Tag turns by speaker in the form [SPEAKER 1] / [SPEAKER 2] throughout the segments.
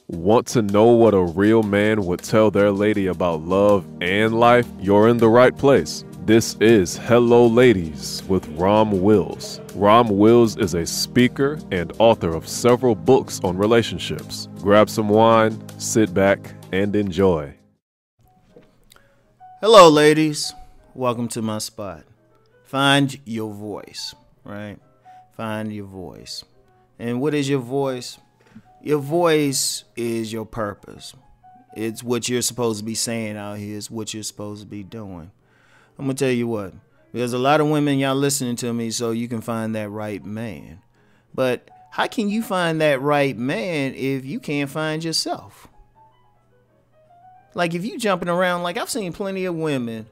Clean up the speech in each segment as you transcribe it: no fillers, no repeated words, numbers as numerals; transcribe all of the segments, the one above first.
[SPEAKER 1] Want to know what a real man would tell their lady about love and life? You're in the right place. This is Hello Ladies with Rom Wills. Rom Wills is a speaker and author of several books on relationships. Grab some wine, sit back, and enjoy.
[SPEAKER 2] Hello, ladies. Welcome to my spot. Find your voice, right? Find your voice. And what is your voice? Your voice is your purpose. It's what you're supposed to be saying out here. It's what you're supposed to be doing. I'm going to tell you what. There's a lot of women, y'all listening to me so you can find that right man. But how can you find that right man if you can't find yourself? Like if you jumping around, like I've seen plenty of women.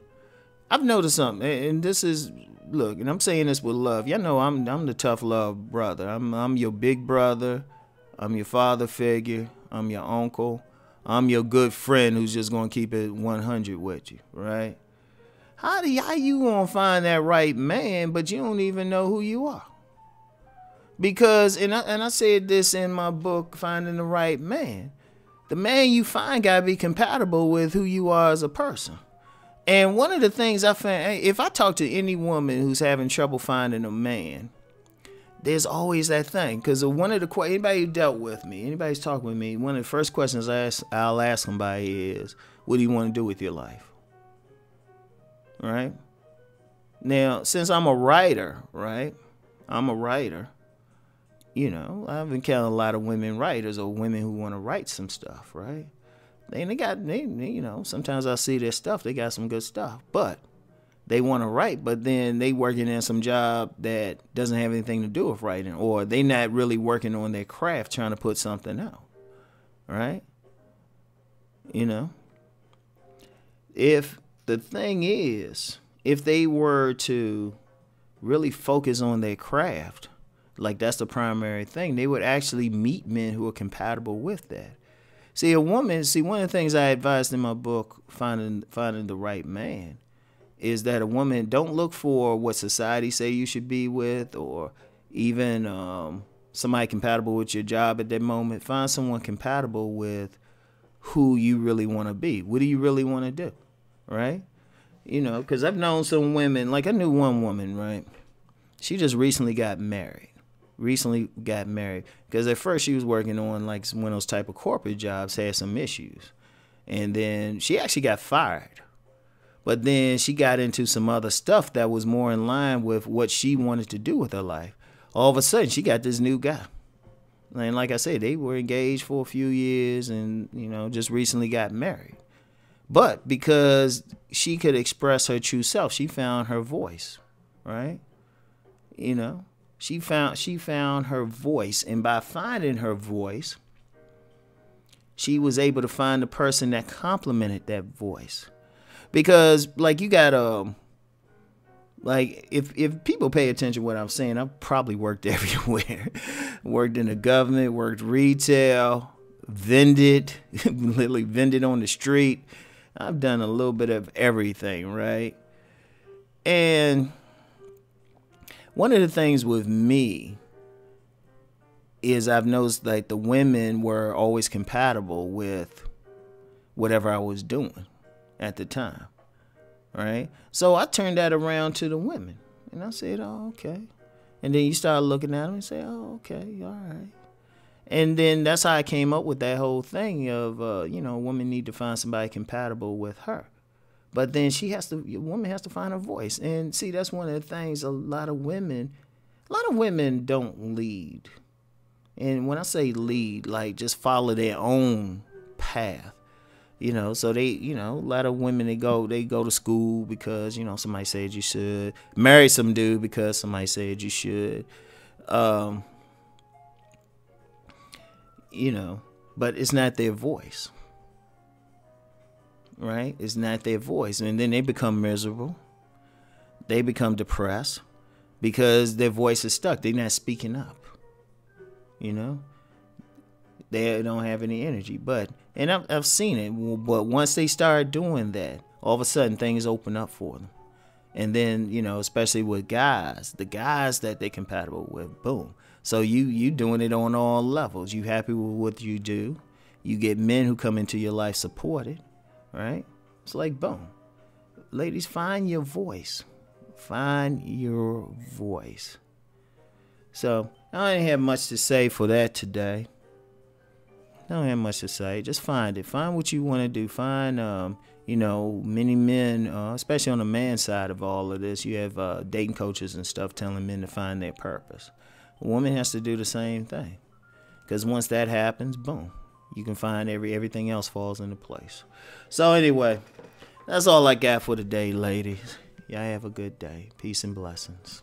[SPEAKER 2] I've noticed something, and this is, look, and I'm saying this with love. Y'all know I'm the tough love brother. I'm your big brother. I'm your father figure. I'm your uncle. I'm your good friend who's just going to keep it 100 with you, right? How you going to find that right man, but you don't even know who you are? Because, and I said this in my book, Finding the Right Man. The man you find got to be compatible with who you are as a person. And one of the things I found, if I talk to any woman who's having trouble finding a man, there's always that thing. Because one of the anybody who dealt with me, anybody's talking with me, one of the first questions I'll ask somebody is, what do you want to do with your life? Right? Now, since I'm a writer, right? I'm a writer. You know, I've encountered a lot of women writers or women who want to write some stuff, right? They you know, sometimes I see their stuff, they got some good stuff, but they want to write, but then they working in some job that doesn't have anything to do with writing, or they not really working on their craft trying to put something out, right? You know, if the thing is, if they were to really focus on their craft, like that's the primary thing, they would actually meet men who are compatible with that. See, one of the things I advised in my book, Finding the Right Man, is that a woman, don't look for what society say you should be with, or even somebody compatible with your job at that moment. Find someone compatible with who you really want to be. What do you really want to do, right? You know, because I've known some women, like I knew one woman, right? She just recently got married. Because at first she was working on like one of those type of corporate jobs, had some issues. And then she actually got fired. But then she got into some other stuff that was more in line with what she wanted to do with her life. All of a sudden, she got this new guy. And like I said, they were engaged for a few years and, you know, just recently got married. But because she could express her true self, she found her voice, right? You know, she found her voice. And by finding her voice, she was able to find the person that complemented that voice. Because, like, you got, like, if people pay attention to what I'm saying, I've probably worked everywhere. Worked in the government, worked retail, vended, literally vended on the street. I've done a little bit of everything, right? And one of the things with me is I've noticed, like, the women were always compatible with whatever I was doing at the time, right? So I turned that around to the women, and I said, oh, okay. And then you start looking at them and say, oh, okay, all right. And then that's how I came up with that whole thing of, you know, a woman need to find somebody compatible with her. But then a woman has to find her voice. And see, that's one of the things a lot of women don't lead. And when I say lead, like just follow their own path. You know, so they, you know, a lot of women, they go to school because, you know, somebody said you should. Marry some dude because somebody said you should. You know, but it's not their voice. Right? It's not their voice. And then they become miserable. They become depressed because their voice is stuck. They're not speaking up. You know? They don't have any energy. And I've seen it. But once they start doing that, all of a sudden things open up for them. And then, you know, especially with guys, the guys that they're compatible with, boom. So you doing it on all levels. You happy with what you do. You get men who come into your life supported, right? It's like, boom. Ladies, find your voice. Find your voice. So, I don't have much to say for that today. I don't have much to say. Just find it. Find what you want to do. Find, many men, especially on the man side of all of this, you have dating coaches and stuff telling men to find their purpose. A woman has to do the same thing. Because once that happens, boom, you can find everything else falls into place. So anyway, that's all I got for today, ladies. Y'all have a good day. Peace and blessings.